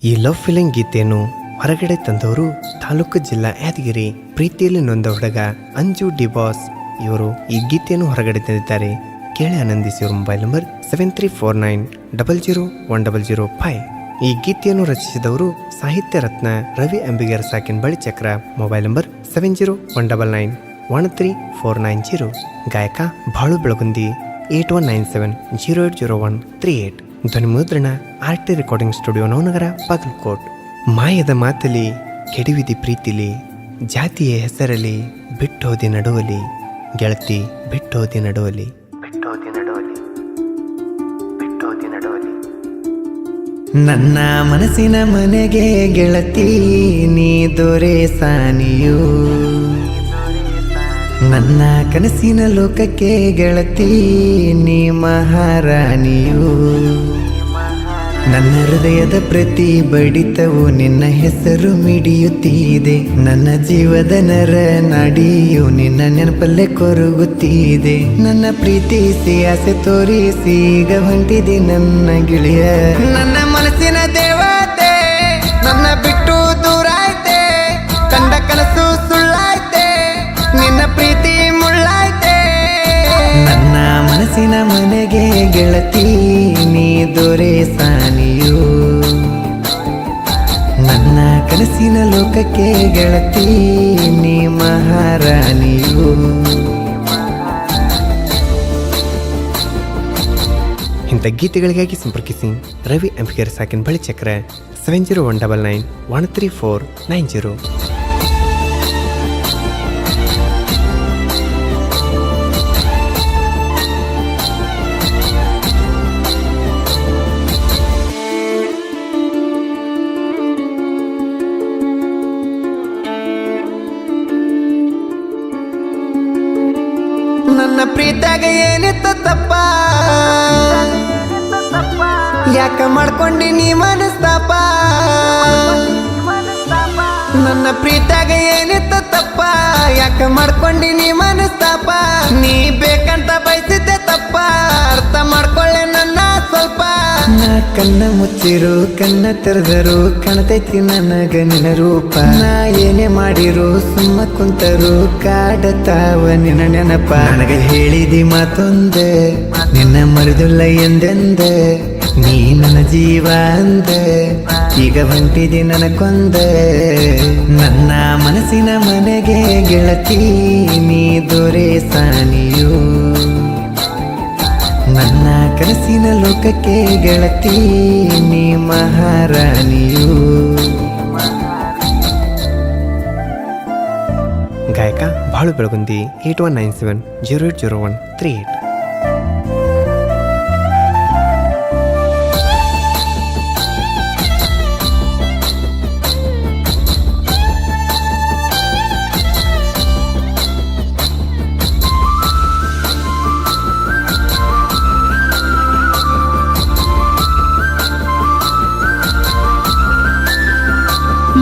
ಈ love feeling ಗೀತೆಯನ್ನು ಹೊರಗಡೆ ತಂದವರು ತಾಲೂಕು ಜಿಲ್ಲಾ ಯಾದಗಿರಿ ಪ್ರೀತಿಯಲ್ಲಿ ನೊಂದ ಹುಡುಗ ಅಂಜು ಡಿ ಬಾಸ್ ಇವರು ಈ ಗೀತೆಯನ್ನು ಹೊರಗಡೆ ತಂದಿದ್ದಾರೆ. ಕೇಳಿ ಆನಂದಿಸಿ. ಇವ್ರ ಮೊಬೈಲ್ ನಂಬರ್ 7349001005. ಈ ಗೀತೆಯನ್ನು ರಚಿಸಿದವರು ಸಾಹಿತ್ಯ ರತ್ನ ರವಿ ಅಂಬಿಗರ ಸಾಕಿನ್ ಬಳಿ ಚಕ್ರ. Mobile number 7091991390. ಗಾಯಕ ಬಾಳು ಬೆಳಗುಂದಿ 8197080138. ಧ್ವನಿ ಮುದ್ರಣ RT recording studio Navanagar Bagalkot. ಮಾಯದ ಮಾತಲಿ ಕೆಡವಿದಿ ಪ್ರೀತಿಲಿ, ಜಾತಿಯ ಹೆಸರಲ್ಲಿ ಬಿಟ್ಟೋದಿ ನಡುವಲಿ, ಗೆಳತಿ ಬಿಟ್ಟೋದಿ ನಡುವಲಿ, ಬಿಟ್ಟೋದಿ ನಡುವಲಿ, ಬಿಟ್ಟೋದಿ ನಡುವಲಿ. ನನ್ನ ಮನಸ್ಸಿನ ಮನೆಗೆ ಗೆಳತಿ ನೀ ದೊರೆ ಸಾನಿಯು, ನನ್ನ ಕನಸಿನ ಲೋಕಕ್ಕೆ ಗೆಳತಿ ನೀ ಮಹಾರಾಣಿಯು. ನನ್ನ ಹೃದಯದ ಪ್ರತಿ ಬಡಿತವು ನಿನ್ನ ಹೆಸರು ಮಿಡಿಯುತ್ತಿದೆ, ನನ್ನ ಜೀವದ ನರ ನಾಡಿಯು ನಿನ್ನ ನೆನಪಲ್ಲೇ ಕೊರಗುತ್ತಿದೆ. ನನ್ನ ಪ್ರೀತಿಸಿ ಆಸೆ ತೋರಿಸಿ ಈಗ ಹೊಂಟಿದೆ ನನ್ನ ಗೆಳೆಯ. ನನ್ನ ಮನಸ್ಸಿನ ದೇವತೆ ನನ್ನ ಬಿಟ್ಟು ದೂರ ಐತೆ, ಕಂಡ ಕನಸು ಸುಳ್ಳಾಯ್ತೆ, ನಿನ್ನ ಪ್ರೀತಿ ಮುಳ್ಳಾಯ್ತೆ. ನನ್ನ ಮನಸ್ಸಿನ ಮನೆಗೆ ಗೆಳತಿ ನೀ ದೊರೆ ಸಾನಿಯು, ನನ್ನ ಕನಸಿನ ಲೋಕಕ್ಕೆ ಗೆಳತಿ ನೀ ಮಹಾರಾಣಿಯು. ಇಂಥ ಗೀತೆಗಳಿಗಾಗಿ ಸಂಪರ್ಕಿಸಿ ರವಿ ಅಂಬಿಗರ ಸಾಕಿನ್ ಬಳಿ ಚಕ್ರ 7019913490. ನನ್ನ ಪ್ರೀತಿಯಾಗ ಏನಿತ್ತ ತಪ್ಪ, ಯಾಕ ಮಾಡ್ಕೊಂಡಿ ನೀ ಮನಸ್ತಾಪ. ನನ್ನ ಪ್ರೀತಿಯಾಗ ಏನಿತ್ತ ತಪ್ಪ, ಯಾಕ ಮಾಡ್ಕೊಂಡಿ ನೀ ಮನಸ್ತಾಪ. ನೀ ಬೇಕಂತ ಬಯಸಿದ್ದೆ ತಪ್ಪ, ಅರ್ಥ ಮಾಡ್ಕೊಳ್ಳೆ ನನ್ನ ಸ್ವಲ್ಪ. ನಾ ಕಣ್ಣ ಮುಚ್ಚಿರು ಕಣ್ಣ ತೆರೆದರು ಕಾಣತೈತಿ ನನಗ ನಿನ್ನ ರೂಪ. ನಾ ಏನೇ ಮಾಡಿರು ಸುಮ್ಮ ಕುಂತರು ಕಾಡತಾವ ನಿನ್ನ ನೆನಪ. ನನಗ ಹೇಳಿದಿ ಮಾತೊಂದ ನಿನ್ನ ಮರಿದುಲ್ಲ ಎಂದೆಂದ, ನೀ ನನ್ನ ಜೀವ ಅಂದ ಈಗ ಹೊಂಟಿದಿ ನನ್ನ ಕೊಂದ. ನನ್ನ ಮನಸ್ಸಿನ ಮನೆಗೆ ಗೆಳತಿ ನೀ ದೊರೆ ಸಾನಿಯು, ನನ್ನ ಕನಸಿನ ಲೋಕಕ್ಕೆ ಗೆಳತಿ ನೀ ಮಹಾರಾಣಿಯು. ಗಾಯಕ ಬಾಳು ಬೆಳಗುಂದಿ 8197080138.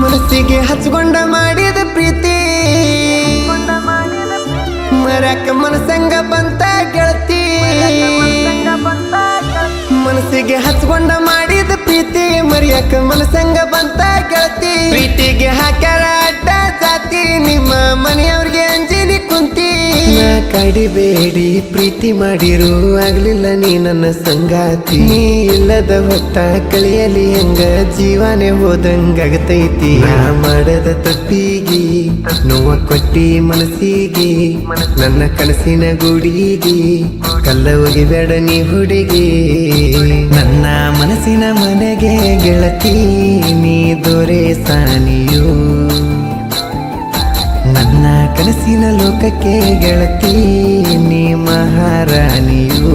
ಮನಸ್ಸಿಗೆ ಹಚ್ಕೊಂಡ ಮಾಡಿದ ಪ್ರೀತಿ ಮರ್ಯಾಕ ಮನಸ್ಸಂಗ ಬಂತ ಗೆಳತಿ. ಮನಸ್ಸಿಗೆ ಹಚ್ಕೊಂಡ ಮಾಡಿದ ಪ್ರೀತಿ ಮರ್ಯಾಕ ಮನಸ್ಸಂಗ ಬಂತ ಗೆಳತಿ. ಪ್ರೀತಿಗೆ ಹಾಕ್ಯಾರ ಅಡ್ಡ ಜಾತಿ, ನಿಮ್ಮ ಮನೆಯವ್ರಿಗೆ ಅಂಜಿನಿ ಕುಂತಿ. ಕಡಿಬೇಡಿ ಪ್ರೀತಿ ಮಾಡಿರು ಆಗ್ಲಿಲ್ಲ ನೀ ನನ್ನ ಸಂಗಾತಿ. ನೀ ಇಲ್ಲದ ಹೊತ್ತ ಕಳಿಯಲಿ ಹೆಂಗ ಜೀವನೇ ಹೋದಂಗಾಗತೈತಿ. ನಾ ಮಾಡದ ತಪ್ಪಿಗಿ ನೋವ ಕೊಟ್ಟಿ ಮನಸ್ಸಿಗೆ, ನನ್ನ ಕನಸಿನ ಗುಡಿಗೆ ಕಲ್ಲ ಒಗಿಬೇಡ ನೀ ಹುಡುಗಿ. ನನ್ನ ಮನಸ್ಸಿನ ಮನೆಗೆ ಗೆಳತಿ ನೀ ದೊರೆ ಸಾನಿಯು, ನನ್ನ ಕನಸಿನ ಲೋಕಕ್ಕೆ ಗೆಳತಿ ನೀ ಮಹಾರಾಣಿಯು.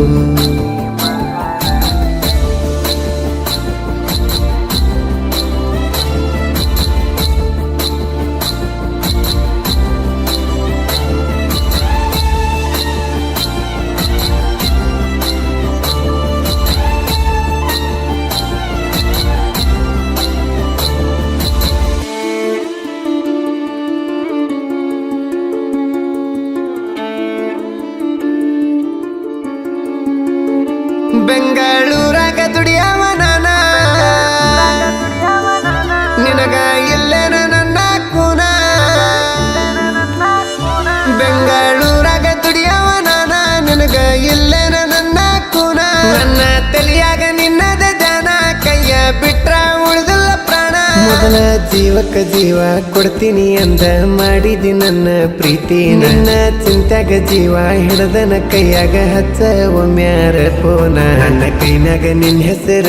ಮೊದಲ ಜೀವಕ್ಕ ಜೀವ ಕೊಡ್ತೀನಿ ಅಂದ ಮಾಡಿದಿ ನನ್ನ ಪ್ರೀತಿ ನನ್ನ ಚಿಂತ್ಯಾಗ ಜೀವ ಹಿಡದನ ಕೈಯಾಗ ಹಚ್ಚ ಒಮ್ಮ್ಯಾರ ಫೋನ ನನ್ನ ಕೈನಾಗ ನಿನ್ ಹೆಸರ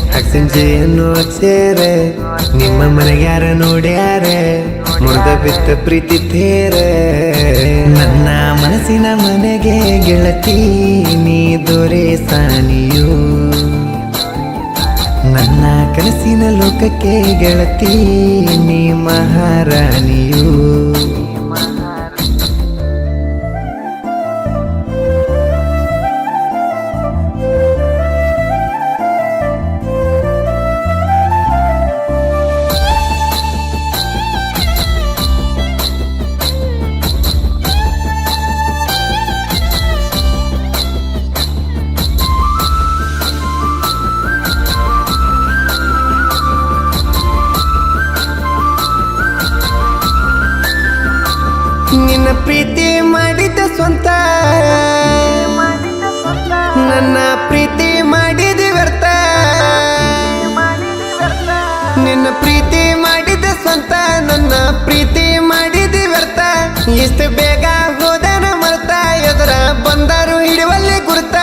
ಹಾಕ್ಸಿಂಜೆ ಅನ್ನೋ ಅಕ್ಷರ ನಿಮ್ಮ ಮನೆಗೆ ಯಾರ ನೋಡ್ಯಾರ ಮುರ್ದ ಬಿತ್ತ ಪ್ರೀತಿ ತೇರ ನನ್ನ ಮನಸ್ಸಿನ ಮನೆಗೆ ಗೆಳತಿ ನೀ ದೊರೆ ಸಾನಿಯು ನನ್ನ ಕನಸಿನ ಲೋಕಕ್ಕೆ ಗೆಳತಿ ನೀ ಮಹಾರಾಣಿಯು ನಿನ್ನ ಪ್ರೀತಿ ಮಾಡಿದ ಸ್ವಂತ ನನ್ನ ಪ್ರೀತಿ ಮಾಡಿದ ವ್ಯರ್ಥ ನಿನ್ನ ಪ್ರೀತಿ ಮಾಡಿದ ಸ್ವಂತ ನನ್ನ ಪ್ರೀತಿ ಮಾಡಿದ ವ್ಯರ್ಥ ಇಷ್ಟು ಬೇಗ ಹೋದನ ಮರ್ತ ಎದುರ ಬಂದರು ಹಿಡುವಲ್ಲಿ ಗುರುತ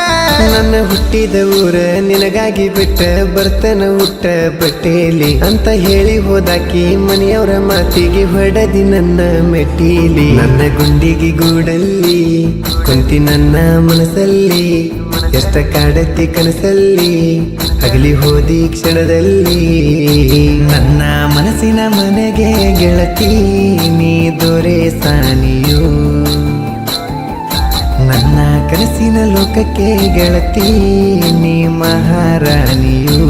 ನನ್ನ ಹುಟ್ಟಿದ ಊರ ನಿನಗಾಗಿ ಬಿಟ್ಟ ಬರ್ತನ ಹುಟ್ಟ ಬಟ್ಟೇಲಿ ಅಂತ ಹೇಳಿ ಹೋದಾಕಿ ಮನೆಯವರ ಮಾತಿಗೆ ಹೊಡೆದಿ ನನ್ನ ಮೆಟ್ಟೀಲಿ ನನ್ನ ಗುಂಡಿಗೆ ಗೂಡಲ್ಲಿ ಕುಂತಿ ನನ್ನ ಮನಸ್ಸಲ್ಲಿ ಎಷ್ಟ ಕಾಡತಿ ಕನಸಲ್ಲಿ ಅಗಲಿ ಹೋದಿ ಕ್ಷಣದಲ್ಲಿ ನನ್ನ ಮನಸ್ಸಿನ ಮನೆಗೆ ಗೆಳತಿ ನೀ ದೊರೆ ಸಾನಿಯು ನನ್ನ ಕನಸಿನ ಲೋಕಕ್ಕೆ ಗೆಳತಿ ನೀ ಮಹಾರಾಣಿಯು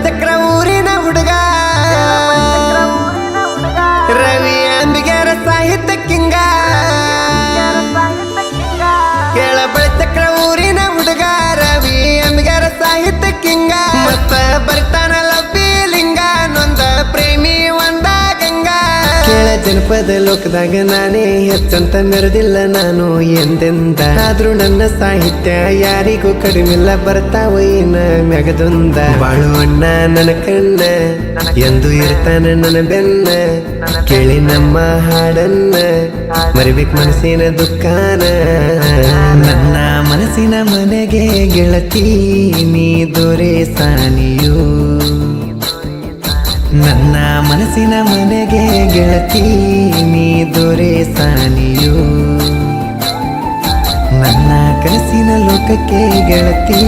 ಚಕ್ರ ಊರಿನ ಹುಡುಗ ರವಿ ಅಂಬಿಗರ ಸಾಹಿತ್ಯ ಕಿಂಗ ಕೇಳಬಳ ಚಕ್ರ ಊರಿನ ಹುಡುಗ ರವಿ ಅಂಬಿಗರ ಸಾಹಿತ್ಯ ಕಿಂಗ ಮತ್ತ ಬರ್ತಾನ ಲಬ್ಬಿ ಲಿಂಗ ನೊಂದ ಪ್ರೇಮಿ ಒಂದ ಗಂಗಾ ಕೇಳ ಜನಪದ ಲೋಕದಾಗ ನಾನೇ ಹೆಚ್ಚಂತ ಮೆರೆದಿಲ್ಲ ನಾನು ಎಂದೆಂದ ಆದ್ರೂ ನನ್ನ ಸಾಹಿತ್ಯ ಯಾರಿಗೂ ಕಡಿಮಿಲ್ಲ ಬರ್ತಾವ ಏನ ಮೆಗದೊಂದ ಬಾಳುವಣ್ಣ ನನ್ನ ಕಣ್ಣ ಎಂದು ಇರ್ತಾನ ನನ್ನ ಬೆನ್ನ ಕೇಳಿ ನಮ್ಮ ಹಾಡನ್ನ ಮರಿಬೇಕ್ ಮನಸ್ಸಿನ ದುಃಖಾನ ನನ್ನ ಮನಸ್ಸಿನ ಮನೆಗೆ ಗೆಳತಿ ನೀ ದೊರೆ ಸಾನಿಯು ನನ್ನ ಮನಸ್ಸಿನ ಮನೆಗೆ ಗೆಳತಿ ನೀ ದೊರೆ ಸಾನಿಯು ನನ್ನ ಕನಸಿನ ಲೋಕಕ್ಕೆ ಗೆಳತಿ